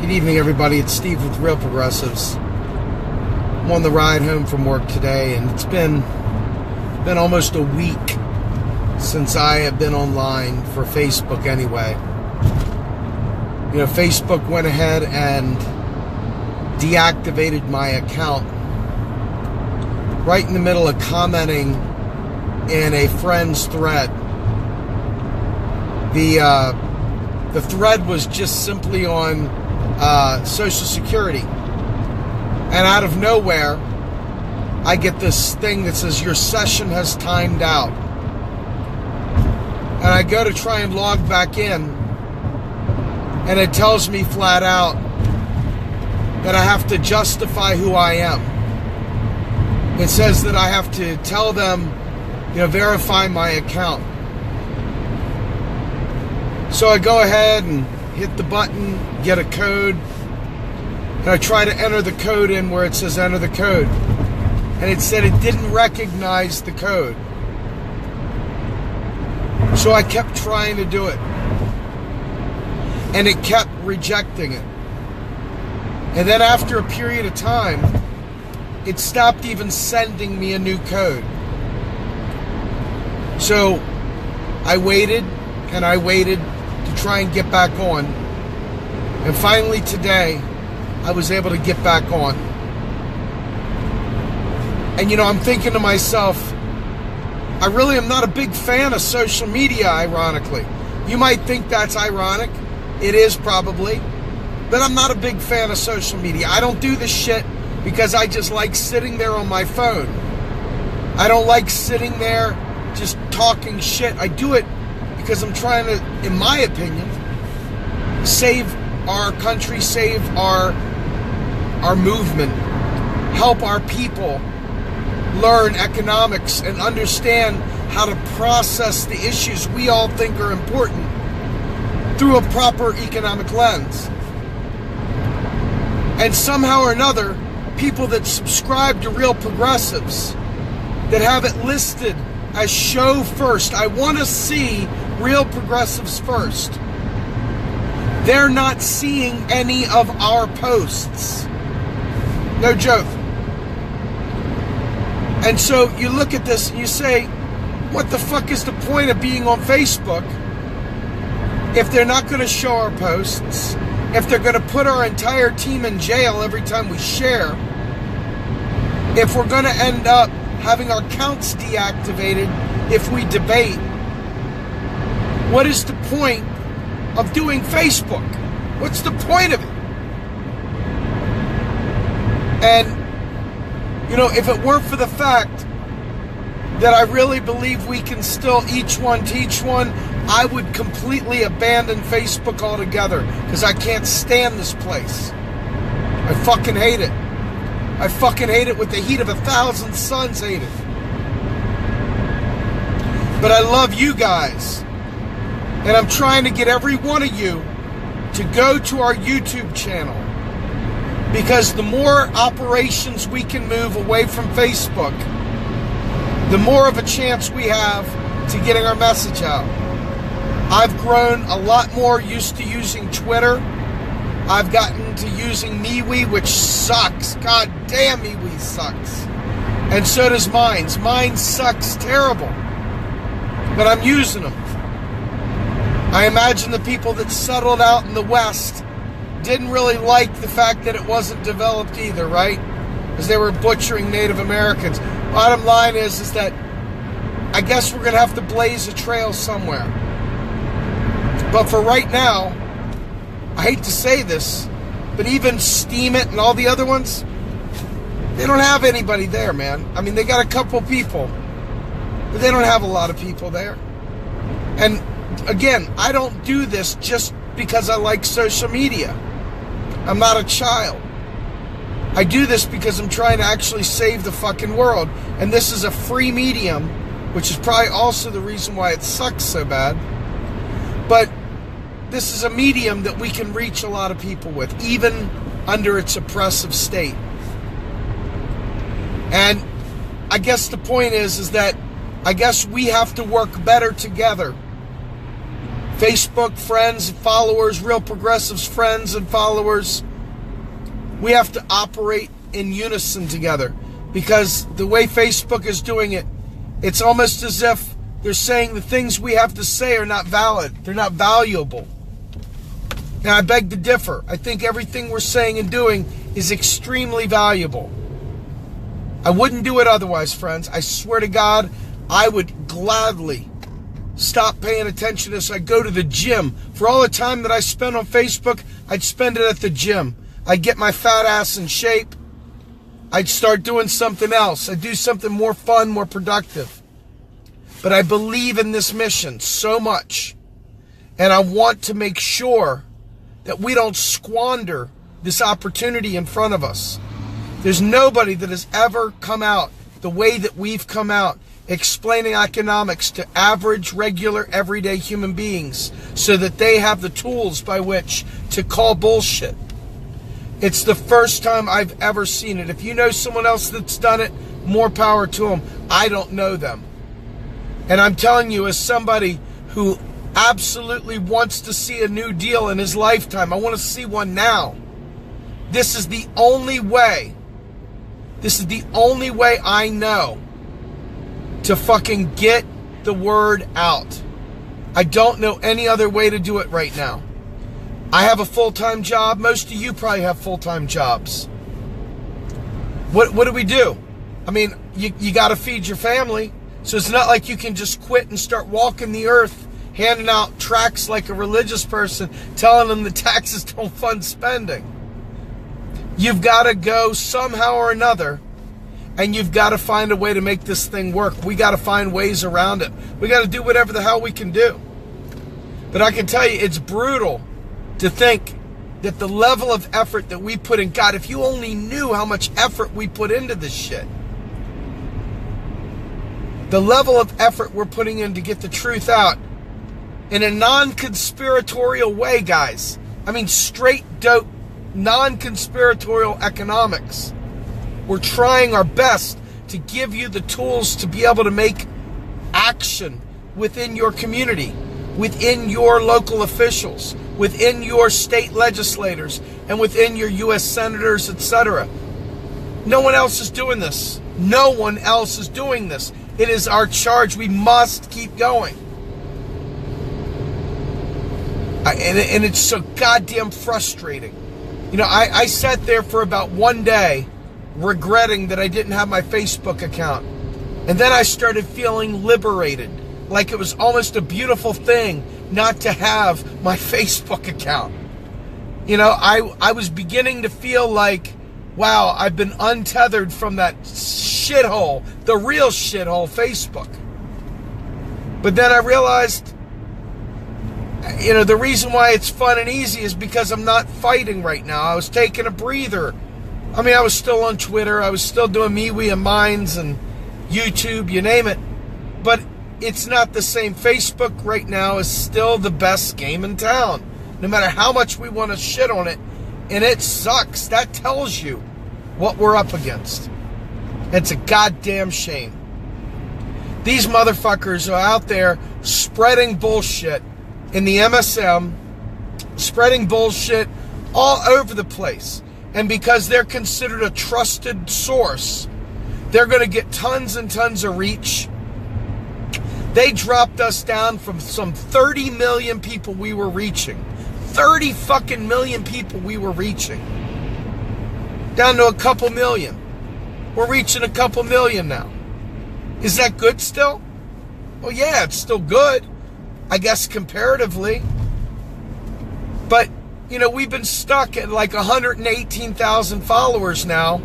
Good evening, everybody. It's Steve with Real Progressives. I'm on the ride home from work today, and it's been almost a week since I have been online for Facebook anyway. You know, Facebook went ahead and deactivated my account right in the middle of commenting in a friend's thread. The thread was just simply on Social Security. And out of nowhere, I get this thing that says, your session has timed out. And I go to try and log back in, and it tells me flat out that I have to justify who I am. It says that I have to tell them, verify my account. So I go ahead and hit the button, get a code, and I try to enter the code in where it says enter the code. And it said it didn't recognize the code. So I kept trying to do it. And it kept rejecting it. And then after a period of time, it stopped even sending me a new code. So I waited and I waited to try and get back on. And finally today, I was able to get back on. And I'm thinking to myself, I really am not a big fan of social media, ironically. You might think that's ironic. It is probably. But I'm not a big fan of social media. I don't do this shit because I just like sitting there on my phone. I don't like sitting there just talking shit. I do it because I'm trying to, in my opinion, save our country, save our movement, help our people learn economics and understand how to process the issues we all think are important through a proper economic lens. And somehow or another, people that subscribe to Real Progressives, that have it listed as show first, I want to see Real Progressives first, they're not seeing any of our posts. No joke. And so you look at this and you say, what the fuck is the point of being on Facebook if they're not going to show our posts, if they're going to put our entire team in jail every time we share, if we're going to end up having our accounts deactivated if we debate? What is the point of doing Facebook? What's the point of it? And if it weren't for the fact that I really believe we can still each one teach one, I would completely abandon Facebook altogether because I can't stand this place. I fucking hate it. I fucking hate it with the heat of 1,000 suns. Hate it. But I love you guys. And I'm trying to get every one of you to go to our YouTube channel. Because the more operations we can move away from Facebook, the more of a chance we have to getting our message out. I've grown a lot more used to using Twitter. I've gotten to using MeWe, which sucks. God damn, MeWe sucks. And so does mine. Mine sucks terrible. But I'm using them. I imagine the people that settled out in the West didn't really like the fact that it wasn't developed either, right? Because they were butchering Native Americans. Bottom line is that I guess we're going to have to blaze a trail somewhere. But for right now, I hate to say this, but even Steam It and all the other ones, they don't have anybody there, man. I mean, they got a couple people, but they don't have a lot of people there. And again, I don't do this just because I like social media. I'm not a child. I do this because I'm trying to actually save the fucking world. And this is a free medium, which is probably also the reason why it sucks so bad. But this is a medium that we can reach a lot of people with, even under its oppressive state. And I guess the point is that I guess we have to work better together Facebook friends, followers, Real Progressives friends and followers, we have to operate in unison together, because the way Facebook is doing it, it's almost as if they're saying the things we have to say are not valid. They're not valuable. And I beg to differ. I think everything we're saying and doing is extremely valuable. I wouldn't do it otherwise, friends. I swear to God, I would gladly stop paying attention as I go to the gym. For all the time that I spend on Facebook, I'd spend it at the gym. I'd get my fat ass in shape. I'd start doing something else. I'd do something more fun, more productive. But I believe in this mission so much. And I want to make sure that we don't squander this opportunity in front of us. There's nobody that has ever come out the way that we've come out, explaining economics to average, regular, everyday human beings so that they have the tools by which to call bullshit. It's the first time I've ever seen it. If you know someone else that's done it, more power to them. I don't know them. And I'm telling you, as somebody who absolutely wants to see a new deal in his lifetime, I want to see one now. This is the only way. This is the only way I know to fucking get the word out. I don't know any other way to do it right now. I have a full-time job. Most of you probably have full-time jobs. What do we do? I mean, you got to feed your family. So it's not like you can just quit and start walking the earth, handing out tracts like a religious person, telling them the taxes don't fund spending. You've got to go somehow or another, and you've got to find a way to make this thing work. We got to find ways around it. We got to do whatever the hell we can do. But I can tell you, it's brutal to think that the level of effort that we put in, God, if you only knew how much effort we put into this shit. The level of effort we're putting in to get the truth out in a non-conspiratorial way, guys. I mean, straight dope, non-conspiratorial economics. We're trying our best to give you the tools to be able to make action within your community, within your local officials, within your state legislators, and within your U.S. senators, etc. No one else is doing this. No one else is doing this. It is our charge. We must keep going. And it's so goddamn frustrating. You know, I sat there for about one day regretting that I didn't have my Facebook account. And then I started feeling liberated. Like it was almost a beautiful thing not to have my Facebook account. You know, I was beginning to feel like, wow, I've been untethered from that shithole, the real shithole, Facebook. But then I realized, you know, the reason why it's fun and easy is because I'm not fighting right now. I was taking a breather. I mean, I was still on Twitter. I was still doing MeWe and Minds and YouTube, you name it. But it's not the same. Facebook right now is still the best game in town. No matter how much we want to shit on it. And it sucks. That tells you what we're up against. It's a goddamn shame. These motherfuckers are out there spreading bullshit in the MSM, spreading bullshit all over the place. And because they're considered a trusted source, they're going to get tons and tons of reach. They dropped us down from some 30 million people we were reaching. 30 fucking million people we were reaching. Down to a couple million. We're reaching a couple million now. Is that good still? Well, yeah, it's still good. I guess comparatively. But, you know, we've been stuck at like 118,000 followers now,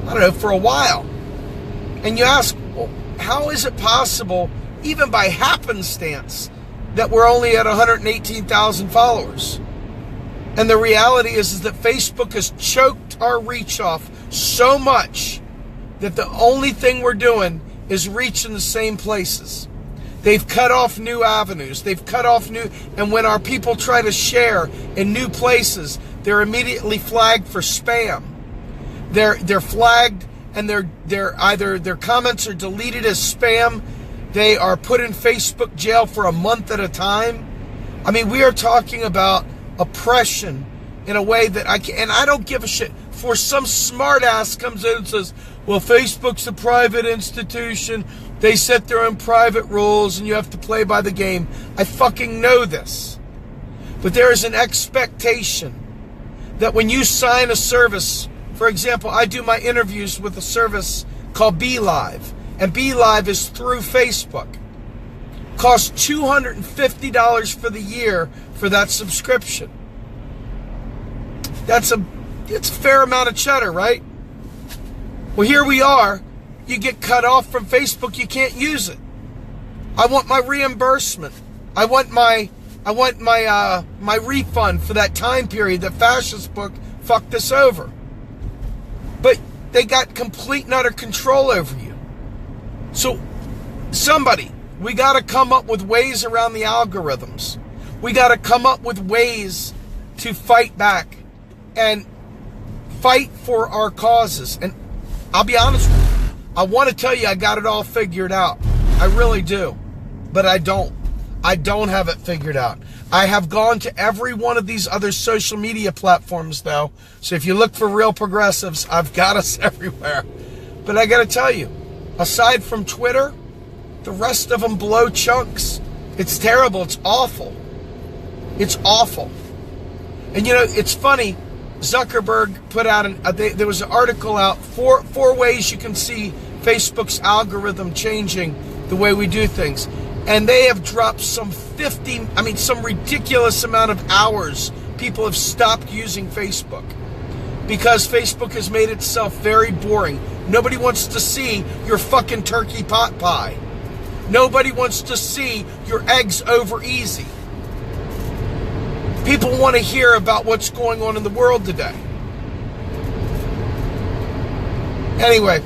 I don't know, for a while. And you ask, well, how is it possible, even by happenstance, that we're only at 118,000 followers? And the reality is that Facebook has choked our reach off so much that the only thing we're doing is reaching the same places. They've cut off new avenues. They've cut off new, and when our people try to share in new places, they're immediately flagged for spam. They're flagged, and they're either their comments are deleted as spam. They are put in Facebook jail for a month at a time. I mean, we are talking about oppression in a way that I can't, and I don't give a shit. For some smartass comes in and says, well, Facebook's a private institution. They set their own private rules and you have to play by the game. I fucking know this. But there is an expectation that when you sign a service, for example, I do my interviews with a service called BeLive, and BeLive is through Facebook. Costs $250 for the year for that subscription. It's a fair amount of cheddar, right? Well, here we are. You get cut off from Facebook, you can't use it. I want my reimbursement. I want my refund for that time period that Fascist Book fucked us over. But they got complete and utter control over you. So, somebody, we got to come up with ways around the algorithms. We got to come up with ways to fight back and fight for our causes. And I'll be honest with you, I want to tell you I got it all figured out. I really do. But I don't. I don't have it figured out. I have gone to every one of these other social media platforms, though. So if you look for Real Progressives, I've got us everywhere. But I got to tell you, aside from Twitter, the rest of them blow chunks. It's terrible. It's awful. It's awful. And you know, it's funny. Zuckerberg put out there was an article out, four ways you can see Facebook's algorithm changing the way we do things. And they have dropped some ridiculous amount of hours people have stopped using Facebook. Because Facebook has made itself very boring. Nobody wants to see your fucking turkey pot pie. Nobody wants to see your eggs over easy. People want to hear about what's going on in the world today. Anyway,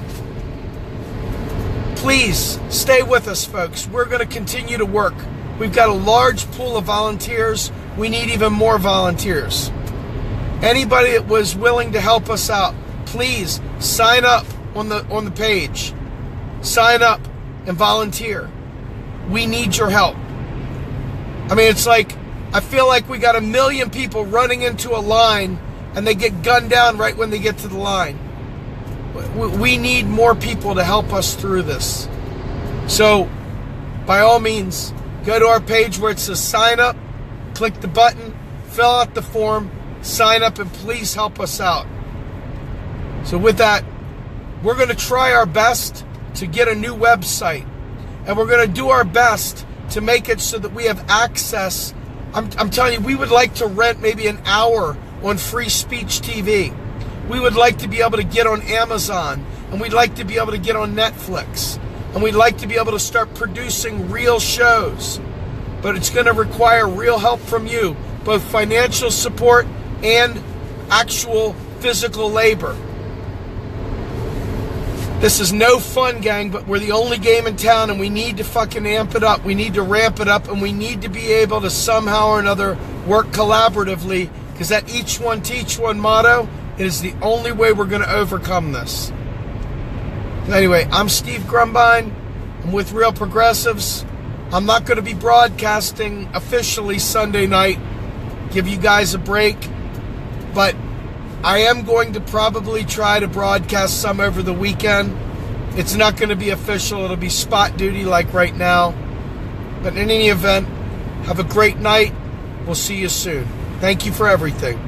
please stay with us, folks. We're going to continue to work. We've got a large pool of volunteers. We need even more volunteers. Anybody that was willing to help us out, please sign up on the page. Sign up and volunteer. We need your help. I mean, it's like, I feel like we got 1 million people running into a line and they get gunned down right when they get to the line. We need more people to help us through this. So, by all means, go to our page where it says sign up, click the button, fill out the form, sign up, and please help us out. So with that, we're going to try our best to get a new website. And we're going to do our best to make it so that we have access. I'm telling you, we would like to rent maybe an hour on Free Speech TV. We would like to be able to get on Amazon, and we'd like to be able to get on Netflix, and we'd like to be able to start producing real shows. But it's going to require real help from you, both financial support and actual physical labor. This is no fun, gang, but we're the only game in town, and we need to fucking amp it up. We need to ramp it up, and we need to be able to somehow or another work collaboratively, because that each one teach one motto, it is the only way we're going to overcome this. Anyway, I'm Steve Grumbine. I'm with Real Progressives. I'm not going to be broadcasting officially Sunday night, give you guys a break, but I am going to probably try to broadcast some over the weekend. It's not going to be official. It'll be spot duty like right now. But in any event, have a great night. We'll see you soon. Thank you for everything.